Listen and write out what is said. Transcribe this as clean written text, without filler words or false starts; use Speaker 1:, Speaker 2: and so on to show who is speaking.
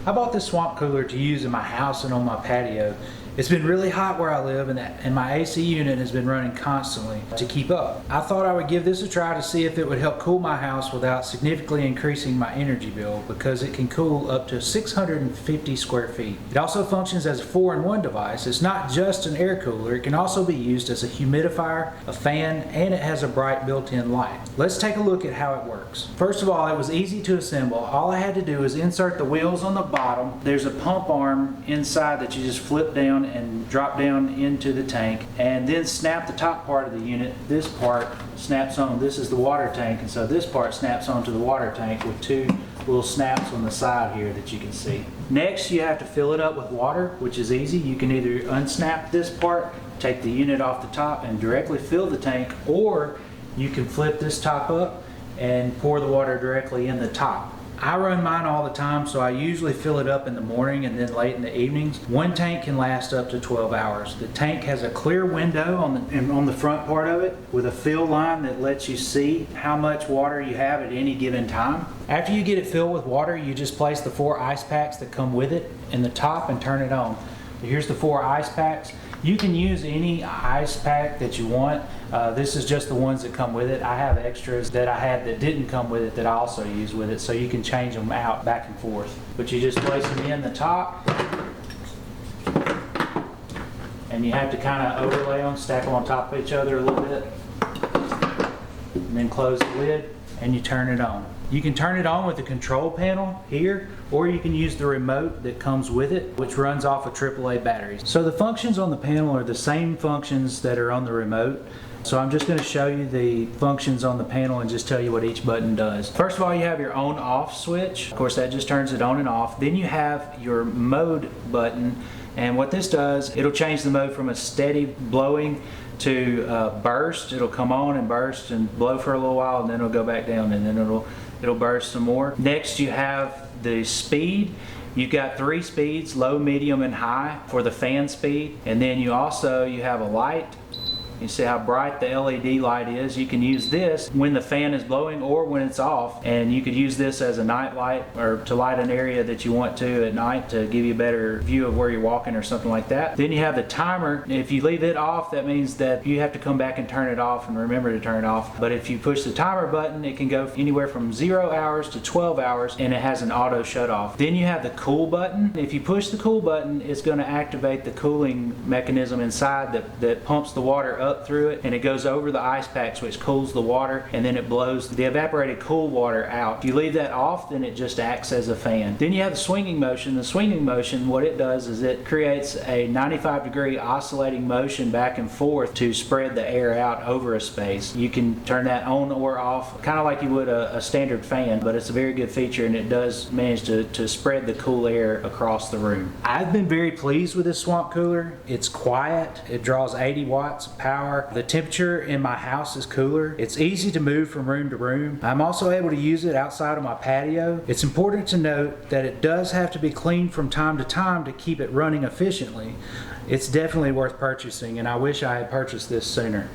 Speaker 1: I bought this swamp cooler to use in my house and on my patio. It's been really hot where I live, and my AC unit has been running constantly to keep up. I thought I would give this a try to see if it would help cool my house without significantly increasing my energy bill, because it can cool up to 650 square feet. It also functions as a 4-in-1 device. It's not just an air cooler, it can also be used as a humidifier, a fan, and it has a bright built-in light. Let's take a look at how it works. First of all, it was easy to assemble. All I had to do is insert the wheels on the bottom. There's a pump arm inside that you just flip down and drop down into the tank, and then snap the top part of the unit. This part snaps on, this is the water tank, and so this part snaps onto the water tank with two little snaps on the side here that you can see. Next, you have to fill it up with water, which is easy. You can either unsnap this part, take the unit off the top and directly fill the tank, or you can flip this top up and pour the water directly in the top. I run mine all the time, so I usually fill it up in the morning and then late in the evenings. One tank can last up to 12 hours. The tank has a clear window on the front part of it with a fill line that lets you see how much water you have at any given time. After you get it filled with water, you just place the 4 ice packs that come with it in the top and turn it on. Here's the 4 ice packs. You can use any ice pack that you want. This is just the ones that come with it. I have extras that I had that didn't come with it that I also use with it, so you can change them out back and forth. But you just place them in the top, and you have to kind of overlay them, stack them on top of each other a little bit, and then close the lid, and you turn it on. You can turn it on with the control panel here, or you can use the remote that comes with it, which runs off of AAA batteries. So the functions on the panel are the same functions that are on the remote. So I'm just going to show you the functions on the panel and just tell you what each button does. First of all, you have your on-off switch. Of course, that just turns it on and off. Then you have your mode button, and what this does, it'll change the mode from a steady blowing to burst. It'll come on and burst and blow for a little while, and then it'll go back down, and then it'll burst some more. Next, you have the speed. You've got 3 speeds, low, medium, and high for the fan speed. And then you have a light. You see how bright the LED light is. You can use this when the fan is blowing or when it's off, and you could use this as a night light or to light an area that you want to at night to give you a better view of where you're walking or something like that. Then you have the timer. If you leave it off, that means that you have to come back and turn it off and remember to turn it off. But if you push the timer button, it can go anywhere from 0 hours to 12 hours, and it has an auto shut off. Then you have the cool button. If you push the cool button, it's going to activate the cooling mechanism inside that pumps the water up through it, and it goes over the ice packs, which cools the water, and then it blows the evaporated cool water out. If you leave that off, then it just acts as a fan. Then you have the swinging motion. The swinging motion, what it does is it creates a 95-degree oscillating motion back and forth to spread the air out over a space. You can turn that on or off, kind of like you would a standard fan, but it's a very good feature, and it does manage to spread the cool air across the room. I've been very pleased with this swamp cooler. It's quiet. It draws 80 watts of power. The temperature in my house is cooler. It's easy to move from room to room. I'm also able to use it outside of my patio. It's important to note that it does have to be cleaned from time to time to keep it running efficiently. It's definitely worth purchasing, and I wish I had purchased this sooner.